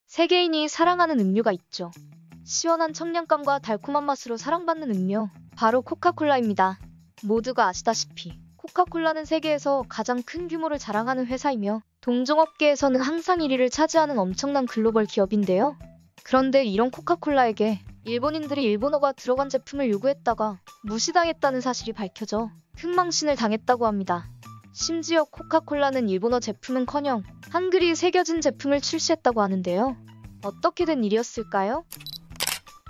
세계인이 사랑하는 음료가 있죠. 시원한 청량감과 달콤한 맛으로 사랑받는 음료, 바로 코카콜라입니다. 모두가 아시다시피 코카콜라는 세계에서 가장 큰 규모를 자랑하는 회사이며 동종업계에서는 항상 1위를 차지하는 엄청난 글로벌 기업인데요. 그런데 이런 코카콜라에게 일본인들이 일본어가 들어간 제품을 요구했다가 무시당했다는 사실이 밝혀져 흥망신을 당했다고 합니다. 심지어 코카콜라는 일본어 제품은커녕 한글이 새겨진 제품을 출시했다고 하는데요. 어떻게 된 일이었을까요?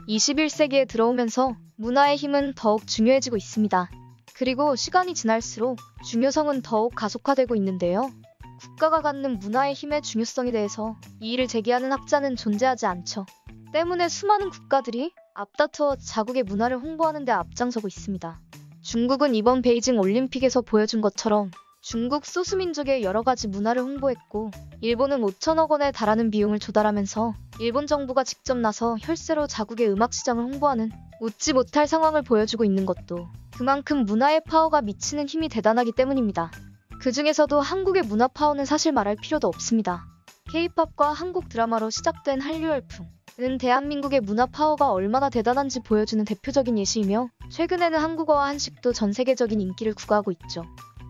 21세기에 들어오면서 문화의 힘은 더욱 중요해지고 있습니다. 그리고 시간이 지날수록 중요성은 더욱 가속화되고 있는데요. 국가가 갖는 문화의 힘의 중요성에 대해서 이의를 제기하는 학자는 존재하지 않죠. 때문에 수많은 국가들이 앞다투어 자국의 문화를 홍보하는 데 앞장서고 있습니다. 중국은 이번 베이징 올림픽에서 보여준 것처럼 중국 소수민족의 여러 가지 문화를 홍보했고, 일본은 5천억 원에 달하는 비용을 조달하면서 일본 정부가 직접 나서 혈세로 자국의 음악 시장을 홍보하는 웃지 못할 상황을 보여주고 있는 것도 그만큼 문화의 파워가 미치는 힘이 대단하기 때문입니다. 그 중에서도 한국의 문화 파워는 사실 말할 필요도 없습니다. K-팝과 한국 드라마로 시작된 한류 열풍은 대한민국의 문화 파워가 얼마나 대단한지 보여주는 대표적인 예시이며, 최근에는 한국어와 한식도 전 세계적인 인기를 구가하고 있죠.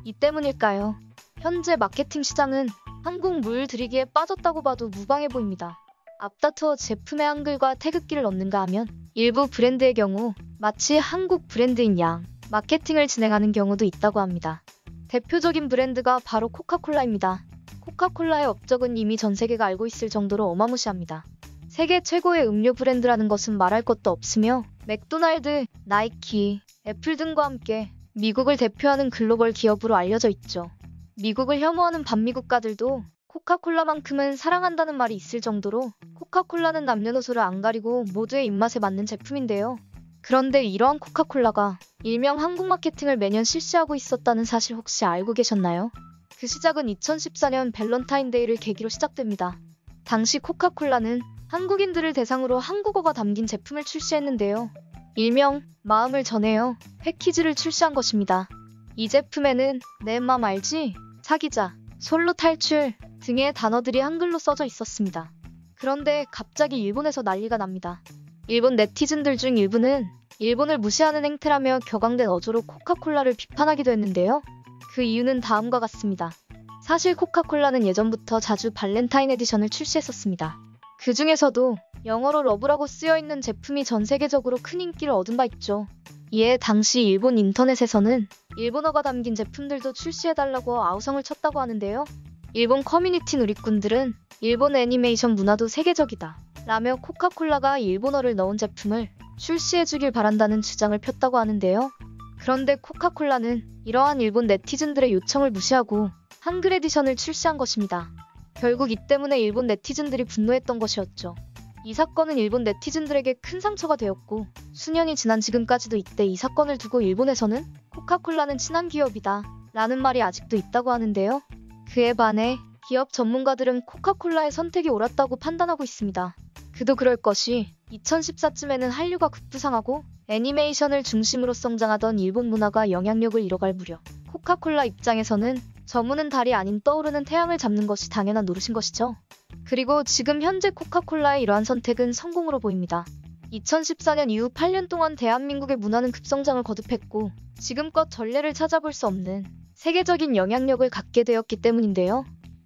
이 때문일까요? 현재 마케팅 시장은 한국 물들이기에 빠졌다고 봐도 무방해 보입니다. 앞다투어 제품에 한글과 태극기를 넣는가 하면 일부 브랜드의 경우 마치 한국 브랜드인 양 마케팅을 진행하는 경우도 있다고 합니다. 대표적인 브랜드가 바로 코카콜라입니다. 코카콜라의 업적은 이미 전 세계가 알고 있을 정도로 어마무시합니다. 세계 최고의 음료 브랜드라는 것은 말할 것도 없으며, 맥도날드, 나이키, 애플 등과 함께 미국을 대표하는 글로벌 기업으로 알려져 있죠. 미국을 혐오하는 반미국가들도 코카콜라만큼은 사랑한다는 말이 있을 정도로 코카콜라는 남녀노소를 안 가리고 모두의 입맛에 맞는 제품인데요. 그런데 이러한 코카콜라가 일명 한국 마케팅을 매년 실시하고 있었다는 사실 혹시 알고 계셨나요? 그 시작은 2014년 밸런타인데이를 계기로 시작됩니다. 당시 코카콜라는 한국인들을 대상으로 한국어가 담긴 제품을 출시했는데요. 일명 마음을 전해요 패키지를 출시한 것입니다. 이 제품에는 내 맘 알지? 사귀자, 솔로 탈출 등의 단어들이 한글로 써져 있었습니다. 그런데 갑자기 일본에서 난리가 납니다. 일본 네티즌들 중 일부는 일본을 무시하는 행태라며 격앙된 어조로 코카콜라를 비판하기도 했는데요. 그 이유는 다음과 같습니다. 사실 코카콜라는 예전부터 자주 발렌타인 에디션을 출시했었습니다. 그 중에서도 영어로 러브라고 쓰여있는 제품이 전 세계적으로 큰 인기를 얻은 바 있죠. 이에 당시 일본 인터넷에서는 일본어가 담긴 제품들도 출시해달라고 아우성을 쳤다고 하는데요. 일본 커뮤니티 누리꾼들은 일본 애니메이션 문화도 세계적이다 라며 코카콜라가 일본어를 넣은 제품을 출시해주길 바란다는 주장을 폈다고 하는데요. 그런데 코카콜라는 이러한 일본 네티즌들의 요청을 무시하고 한글 에디션을 출시한 것입니다. 결국 이 때문에 일본 네티즌들이 분노했던 것이었죠. 이 사건은 일본 네티즌들에게 큰 상처가 되었고, 수년이 지난 지금까지도 이때 이 사건을 두고 일본에서는 코카콜라는 친한 기업이다 라는 말이 아직도 있다고 하는데요. 그에 반해 기업 전문가들은 코카콜라의 선택이 옳았다고 판단하고 있습니다. 그도 그럴 것이 2014쯤에는 한류가 급부상하고 애니메이션을 중심으로 성장하던 일본 문화가 영향력을 잃어갈 무렵, 코카콜라 입장에서는 저무는 달이 아닌 떠오르는 태양을 잡는 것이 당연한 노릇인 것이죠. 그리고 지금 현재 코카콜라의 이러한 선택은 성공으로 보입니다. 2014년 이후 8년 동안 대한민국의 문화는 급성장을 거듭했고, 지금껏 전례를 찾아볼 수 없는 세계적인 영향력을 갖게 되었기 때문인데요.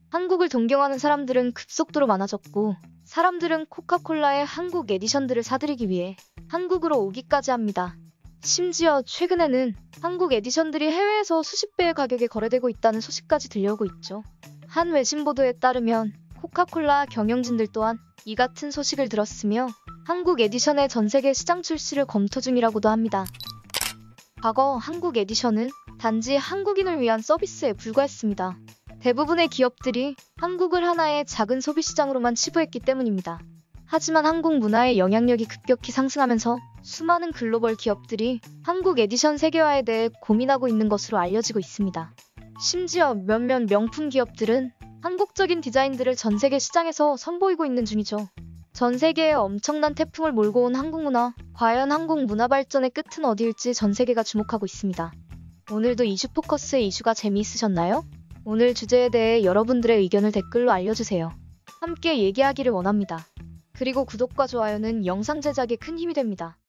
한국을 동경하는 사람들은 급속도로 많아졌고, 사람들은 코카콜라의 한국 에디션들을 사들이기 위해 한국으로 오기까지 합니다. 심지어 최근에는 한국 에디션들이 해외에서 수십 배의 가격에 거래되고 있다는 소식까지 들려오고 있죠. 한 외신 보도에 따르면 코카콜라 경영진들 또한 이 같은 소식을 들었으며 한국 에디션의 전세계 시장 출시를 검토 중이라고도 합니다. 과거 한국 에디션은 단지 한국인을 위한 서비스에 불과했습니다. 대부분의 기업들이 한국을 하나의 작은 소비시장으로만 치부했기 때문입니다. 하지만 한국 문화의 영향력이 급격히 상승하면서 수많은 글로벌 기업들이 한국 에디션 세계화에 대해 고민하고 있는 것으로 알려지고 있습니다. 심지어 몇몇 명품 기업들은 한국적인 디자인들을 전 세계 시장에서 선보이고 있는 중이죠. 전 세계에 엄청난 태풍을 몰고 온 한국 문화, 과연 한국 문화 발전의 끝은 어디일지 전 세계가 주목하고 있습니다. 오늘도 이슈 포커스의 이슈가 재미있으셨나요? 오늘 주제에 대해 여러분들의 의견을 댓글로 알려주세요. 함께 얘기하기를 원합니다. 그리고 구독과 좋아요는 영상 제작에 큰 힘이 됩니다.